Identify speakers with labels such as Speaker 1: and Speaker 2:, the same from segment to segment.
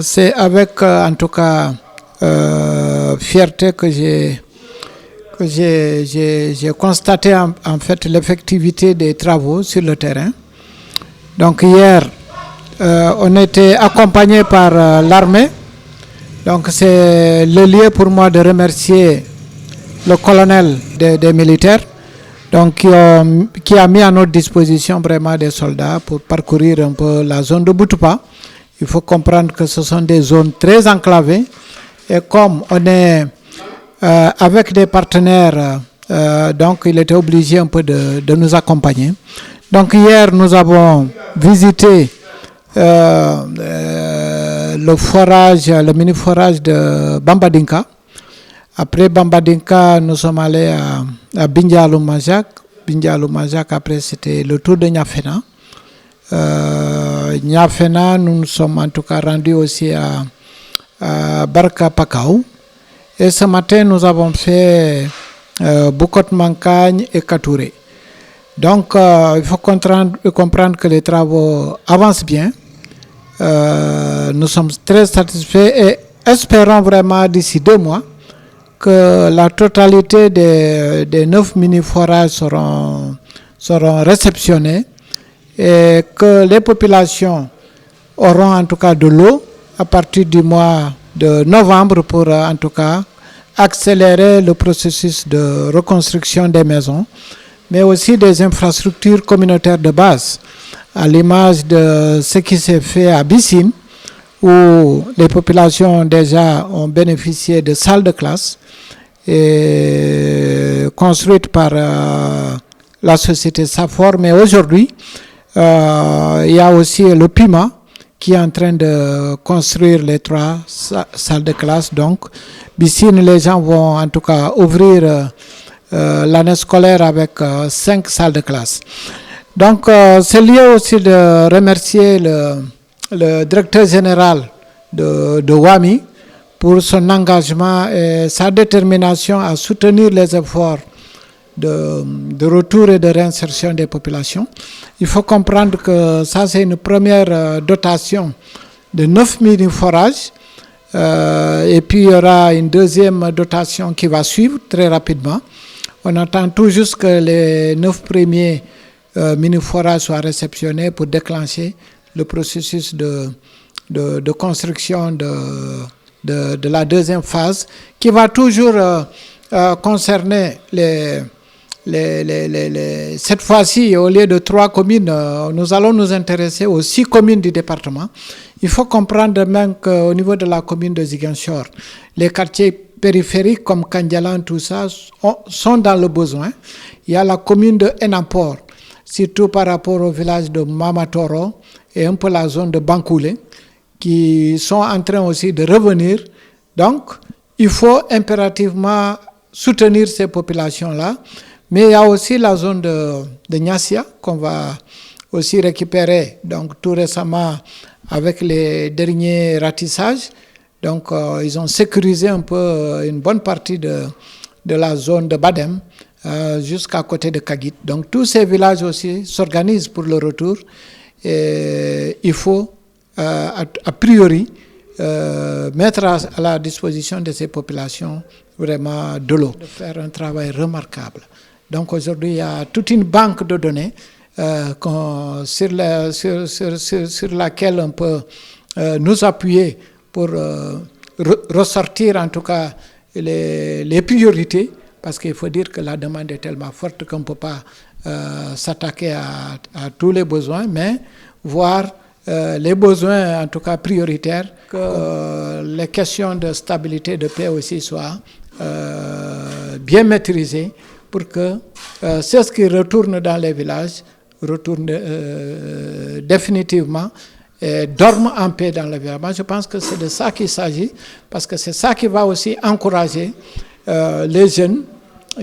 Speaker 1: C'est avec en tout cas fierté que j'ai constaté en fait l'effectivité des travaux sur le terrain. Donc hier, on était accompagné par l'armée. Donc c'est le lieu pour moi de remercier le colonel des militaires, donc qui a mis à notre disposition vraiment des soldats pour parcourir un peu la zone de Boutoupa. Il faut comprendre que ce sont des zones très enclavées et comme on est avec des partenaires, donc il était obligé un peu de nous accompagner. Donc hier nous avons visité le forage, le mini-forage de Bambadinka. Après Bambadinka, nous sommes allés à Bindialou-Majak. Bindialou-Majak, après c'était le tour de Niafena. Niafena, nous nous sommes en tout cas rendus aussi à Barka Pakao. Et ce matin, nous avons fait Bukot Mankagne et Katouré. Donc, il faut comprendre que les travaux avancent bien. Nous sommes très satisfaits et espérons vraiment d'ici 2 mois que la totalité des 9 mini-forages seront réceptionnés et que les populations auront en tout cas de l'eau à partir du mois de novembre pour en tout cas accélérer le processus de reconstruction des maisons, mais aussi des infrastructures communautaires de base, à l'image de ce qui s'est fait à Bissim, où les populations déjà ont bénéficié de salles de classe et construites par la société Safor. Mais aujourd'hui, il y a aussi le PIMA qui est en train de construire les 3 salles de classe. Donc, Bissim, les gens vont en tout cas ouvrir l'année scolaire avec 5 salles de classe. Donc, c'est lieu aussi de remercier le directeur général de WAMI pour son engagement et sa détermination à soutenir les efforts de retour et de réinsertion des populations. Il faut comprendre que ça, c'est une première dotation de 9 mini-forages. Et puis, il y aura une deuxième dotation qui va suivre très rapidement. On attend tout juste que les 9 premiers mini-forages soient réceptionnés pour déclencher le processus de construction de la deuxième phase qui va toujours concerner cette fois-ci, au lieu de 3 communes, nous allons nous intéresser aux 6 communes du département. Il faut comprendre même qu'au niveau de la commune de Ziguinchor, les quartiers périphériques comme Kandialan, tout ça, sont dans le besoin. Il y a la commune de Enampor, surtout par rapport au village de Mamatoro et un peu la zone de Bankoulé, qui sont en train aussi de revenir. Donc, il faut impérativement soutenir ces populations-là. Mais il y a aussi la zone de Nyassia qu'on va aussi récupérer donc, tout récemment avec les derniers ratissages. Donc, ils ont sécurisé un peu une bonne partie de la zone de Badem jusqu'à côté de Kagit. Donc, tous ces villages aussi s'organisent pour le retour. Et il faut, a priori, mettre à la disposition de ces populations vraiment de l'eau, de faire un travail remarquable. Donc, aujourd'hui, il y a toute une banque de données sur laquelle on peut nous appuyer pour ressortir en tout cas les priorités, parce qu'il faut dire que la demande est tellement forte qu'on ne peut pas s'attaquer à tous les besoins, mais voir les besoins en tout cas prioritaires, que les questions de stabilité, de paix aussi soient bien maîtrisées pour que ceux qui retournent dans les villages retournent définitivement et dorment en paix dans le village. Moi, je pense que c'est de ça qu'il s'agit, parce que c'est ça qui va aussi encourager les jeunes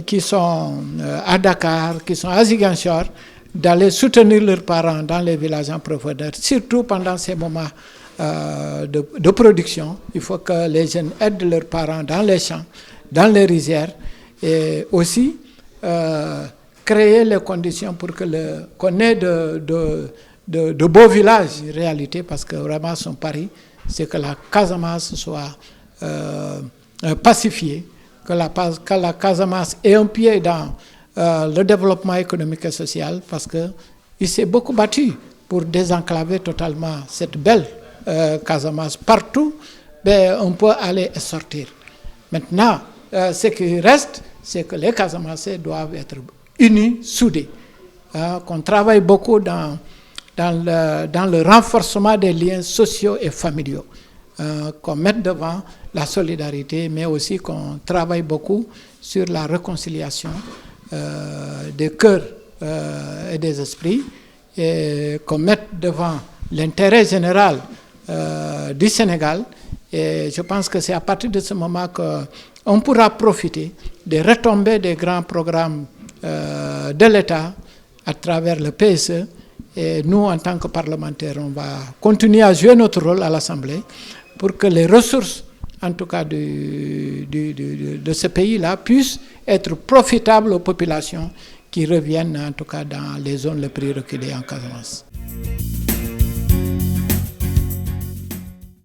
Speaker 1: qui sont à Dakar, qui sont à Ziguinchor, d'aller soutenir leurs parents dans les villages en profondeur, surtout pendant ces moments de production. Il faut que les jeunes aident leurs parents dans les champs, dans les rizières, et aussi créer les conditions pour que qu'on ait de beaux villages en réalité, parce que vraiment son pari, c'est que la Casamance soit pacifiée, que la Casamance ait un pied dans le développement économique et social, parce qu'il s'est beaucoup battu pour désenclaver totalement cette belle Casamance. Partout, on peut aller et sortir. Maintenant, ce qui reste, c'est que les Casamancés doivent être unis, soudés. Qu'on travaille beaucoup dans le renforcement des liens sociaux et familiaux. Qu'on mette devant la solidarité, mais aussi qu'on travaille beaucoup sur la réconciliation des cœurs et des esprits, et qu'on mette devant l'intérêt général du Sénégal. Et je pense que c'est à partir de ce moment qu'on pourra profiter des retombées des grands programmes de l'État à travers le PSE. Et nous, en tant que parlementaires, on va continuer à jouer notre rôle à l'Assemblée pour que les ressources, en tout cas de ce pays-là, puissent être profitables aux populations qui reviennent, en tout cas dans les zones les plus reculées en Casamance.